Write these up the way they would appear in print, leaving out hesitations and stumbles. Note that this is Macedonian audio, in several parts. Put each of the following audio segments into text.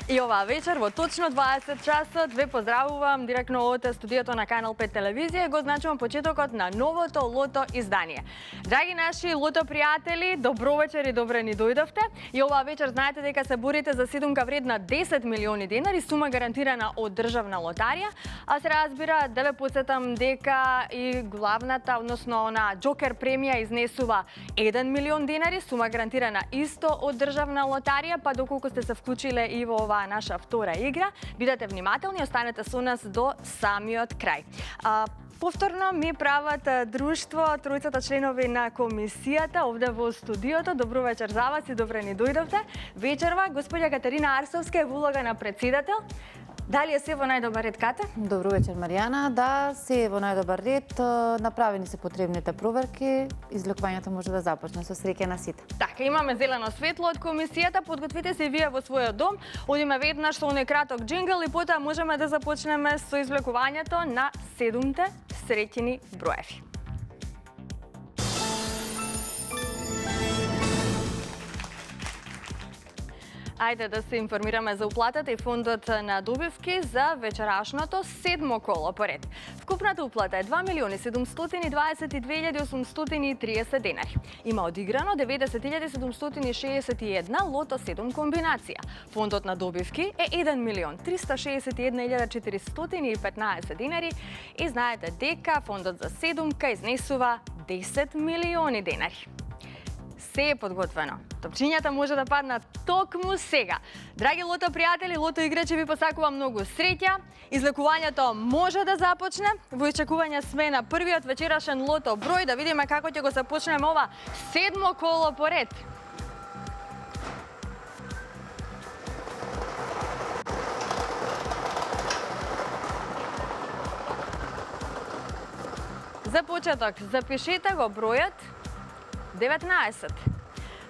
И оваа вечер во точно 20 часот ве поздравувам директно од студиото на Канал 5 телевизија. Го значувам почетокот на новото лото издание. Драги наши лото пријатели, добро вечер и добре ни дојдовте. И оваа вечер знаете дека се борите за седумка вредна 10 милиони денари, сума гарантирана од државна лотарија. А се разбира, да ве подсетам дека и главната, односно она Джокер премија изнесува 1 милион денари, сума гарантирана исто од државна лотарија, па доколку сте се вклучиле и во оваа наша втора игра, бидете внимателни, останете со нас до самиот крај. Повторно ми прават друштво тројцата членови на комисијата овде во студиото. Добро вечер за вас и добре ни дојдовте. Вечерва господја Катерина Арсовска е во улога на председател. Дали е се во најдобар ред, Кате? Добро вечер, Маријана. Да, се е во најдобар ред. Направени се потребните проверки. Излекувањето може да започне со среќа на сите. Така, имаме зелено светло од комисијата. Подготвите се вие во својот дом. Одиме веднаш со оној краток джингл и потоа можеме да започнеме со извлекувањето на 7 среќни броеви. Ајде да се информираме за уплатата и фондот на добивки за вечерашното 7 коло поред. Вкупната уплата е 2.722.830 денари. Има одиграно 90.761 лото 7 комбинација. Фондот на добивки е 1.361.415 денари и знаете дека фондот за седумка изнесува 10 милиони денари. Се е подготвено. Топчињата може да паднат токму сега. Драги лото пријатели, лото играчи, ви посакувам многу среќа. Излекувањето може да започне. Во очекување сме на првиот вечерашен лото број, да видиме како ќе го започнеме ова 7 коло поред. За почеток, запишете го бројот 19.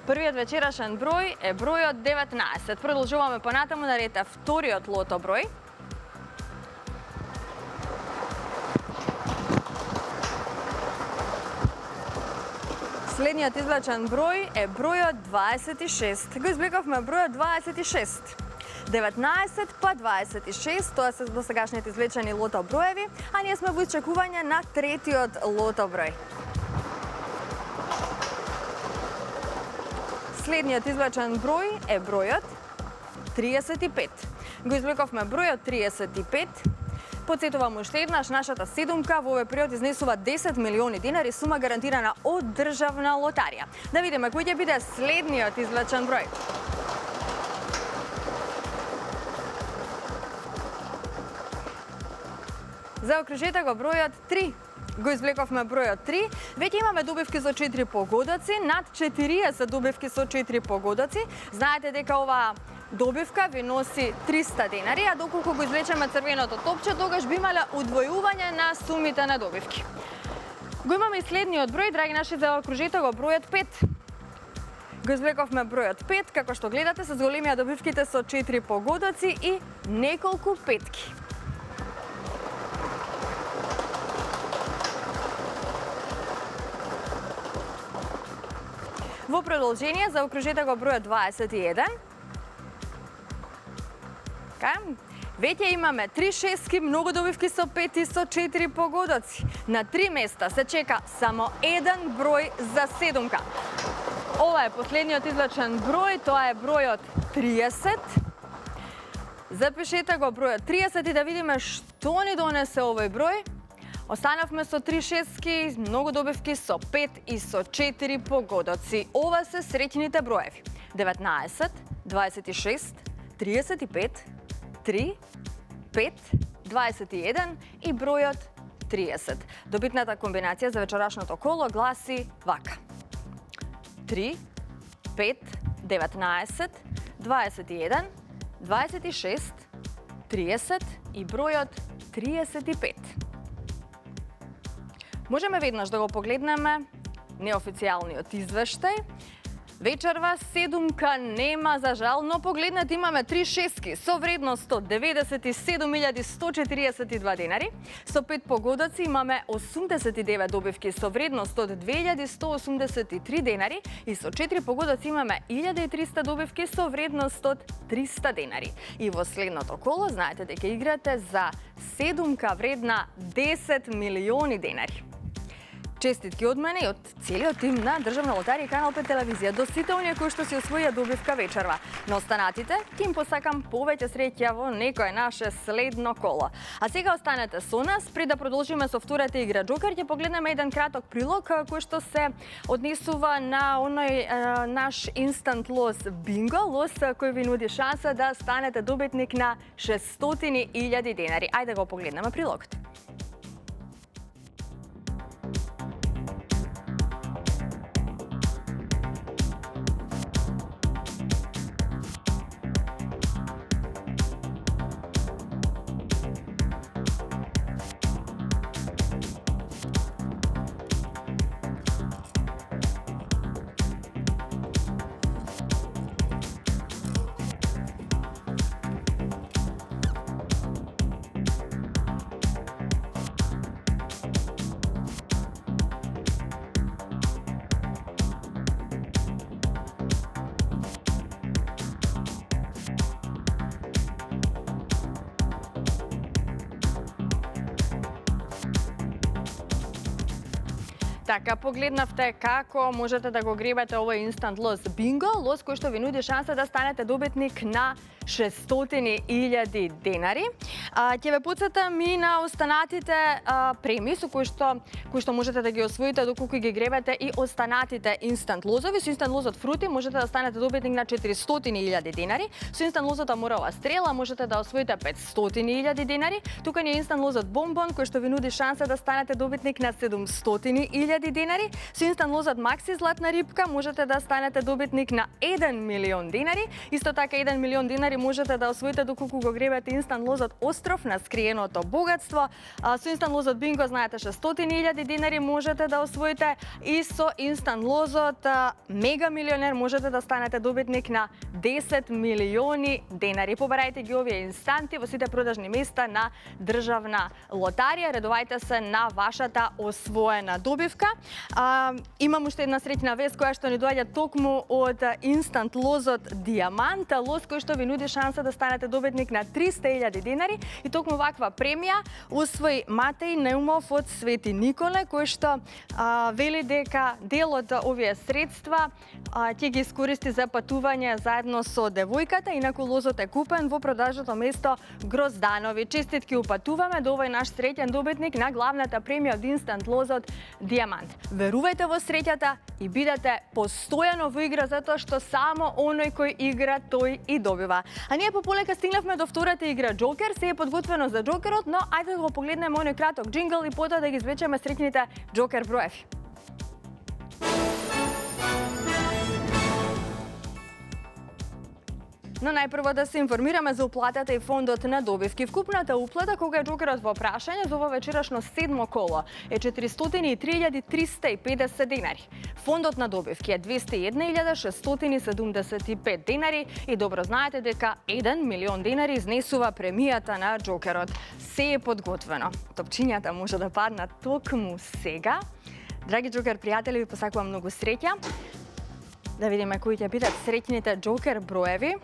Првиот вечерашен број е бројот 19. Продолжуваме понатаму на ред вториот лото број. Следниот извлечен број е бројот 26. Го извлековме бројот 26. 19 па 26, тоа се досегашните извлечени лото броеви, а ние сме во очекување на третиот лото број. Следниот извлечен број е бројот 35. Го извлековме бројот 35. Подсетувам уште еднаш, нашата седумка во овој период изнесува 10 милиони денари, сума гарантирана од државна лотарија. Да видиме кој ќе биде следниот извлечен број. Заокружете го бројот 3. Го извлековме бројот 3. Веќе имаме добивки со 4 погодоци, над 40 добивки со 4 погодоци. Знаете дека оваа добивка ви носи 300 денари, а доколку го извлечеме црвеното топче, тогаш би имале удвојување на сумите на добивки. Го имаме и следниот број, драги наши, заокружете го бројот 5. Го извлековме бројот 5, како што гледате, се зголемија добивките со 4 погодоци и неколку петки. Во продолжение, заокружете го бројот 21. Веќе имаме 3 шестки, многу добивки со 5 и со 4 погодоци. На 3 места се чека само еден број за седумка. Ова е последниот извлечен број, тоа е бројот 30. Запишете го бројот 30 и да видиме што ни донесе овој број. Останавме со 3 шестки, многу добивки со 5 и со 4 погодоци. Ова се среќните броеви. 19, 26, 35, 3, 5, 21 и бројот 30. Добитната комбинација за вечерашното коло гласи вака. 3, 5, 19, 21, 26, 30 и бројот 35. Можеме веднаш да го погледнеме неофицијалниот извештај. Вечерва седумка нема за жал, но погледнете имаме 3 шестки со вредност од 97.142 денари. Со 5 погодоци имаме 89 добивки со вредност од 2183 денари и со 4 погодоци имаме 1300 добивки со вредност од 300 денари. И во следното коло знаете дека играте за седумка вредна 10 милиони денари. Честитки од мене и од целиот тим на Државна лотарија и Канал 5 телевизија до сите оние кои што си освоија добивка вечерва. На останатите, ќе им посакам повеќе среќа во некое наше следно коло. А сега останете со нас, пред да продолжиме со втората игра Джокер, ќе погледнеме еден краток прилог кој што се однесува на оној наш инстант лос бинго, лос кој ви нуди шанса да станете добитник на 600.000 денари. Ајде го погледнеме прилогот. Така, погледнавте како можете да го гребете овој инстант лос бинго, лос кој што ви нуди шанса да станете добитник на 600.000 денари. Ќе ве потсетам и на останатите премии со кои што можете да ги освоите доколку ги гребете и останатите инстант лозови. Со инстант лозот фрути можете да станете добитник на 400.000 денари. Со инстант лозот амурова стрела можете да освоите 500.000 денари. Тука ни е инстант лозот бомбон кој што ви нуди шанса да станете добитник на 700.000 денари. Со инстант лозот макси златна рибка можете да станете добитник на 1 милион денари. Исто така 1 милион денари можете да освоите доколку го гребете инстант лозот остров на скриеното богатство. Со инстант лозот бинго знаете 600.000 денари можете да освоите и со инстант лозот мега милионер можете да станете добитник на 10 милиони денари. Побарајте ги овие инстанти во сите продажни места на Државна лотарија. Редувајте се на вашата освоена добивка. Имам уште една среќна вест која што ни доаѓа токму од инстант лозот Диамант, лоз кој што ви нуди шанса да станете добитник на 300.000 денари и токму ваква премија усвои Матеј Неумов од Свети Николе, кој што вели дека дел од овие средства ќе ги искористи за патување заедно со девојката, инаку лозот е купен во продажното место Грозданови. Честитки упатуваме до овој наш среќен добитник на главната премија од инстант лозот Диамант. Верувајте во среќата и бидете постојано во игра затоа што само оној кој игра тој и добива. А ние пополека стигнавме до втората игра Джокер, се е подготвено за Джокерот, но ајде да го погледнеме оној краток джингл и потоа да ги извлечеме среќните Джокер броеви. Но најпрво да се информираме за уплатата и фондот на добивки. Вкупната уплата кога е Джокерот во прашање за ова вечерашно седмо коло е 403.350 денари. Фондот на добивки е 201.675 денари и добро знаете дека 1 милион денари изнесува премијата на Джокерот. Се е подготвено. Топчињата може да паднат токму сега. Драги Джокер пријатели, ви посакувам многу среќа. Да видиме кои ќе бидат среќните Джокер броеви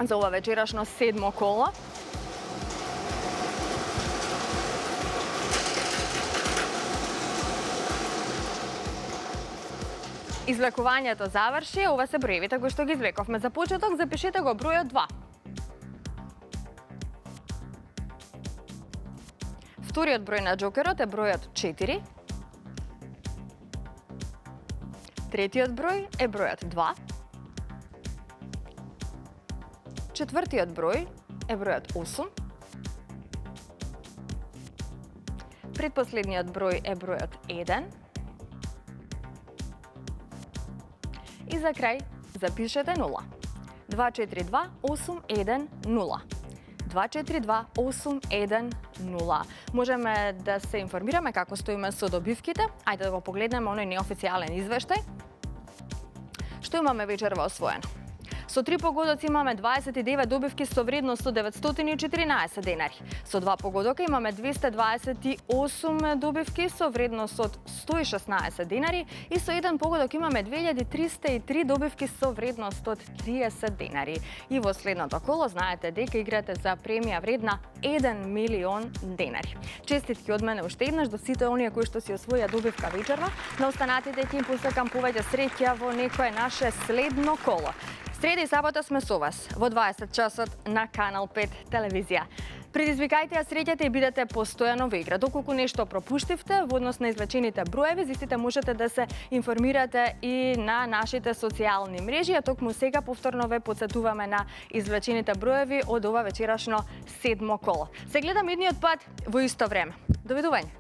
за ова вечерашно седмо коло. Извлекувањето заврши, ова се броевите кои што ги извлековме. За почеток запишете го бројот 2. Вториот број на Джокерот е бројот 4. Третиот број е бројот 2. Четвртиот број е бројот 8. Предпоследниот број е бројот 1. И за крај запишете 0. 242-810. 242-810. Можеме да се информираме како стоиме со добивките. Ајде да го погледнеме оној неофицијален извештај. Што имаме вечерва освоено? Со 3 погодоци имаме 29 добивки со вредност од 914 денари. Со 2 погодока имаме 228 добивки со вредност од 116 денари и со 1 погодок имаме 2303 добивки со вредност од 30 денари. И во следното коло знаете дека играте за премија вредна 1 милион денари. Честитки од мене уште еднаш до сите оние кои што си освоја добивка вечерва. На останатите ќе им посакам повеќе среќа во некое наше следно коло. Среда и сабота сме со вас во 20 часот на Канал 5 телевизија. Предизвикајте ја среќата и бидете постојано во игра. Доколку нешто пропуштивте во однос на извлечените броеви, истите можете да се информирате и на нашите социјални мрежи, а токму сега повторно ве потсетуваме на извлечените броеви од ова вечерашно седмо коло. Се гледам идниот пат во исто време. Довидување.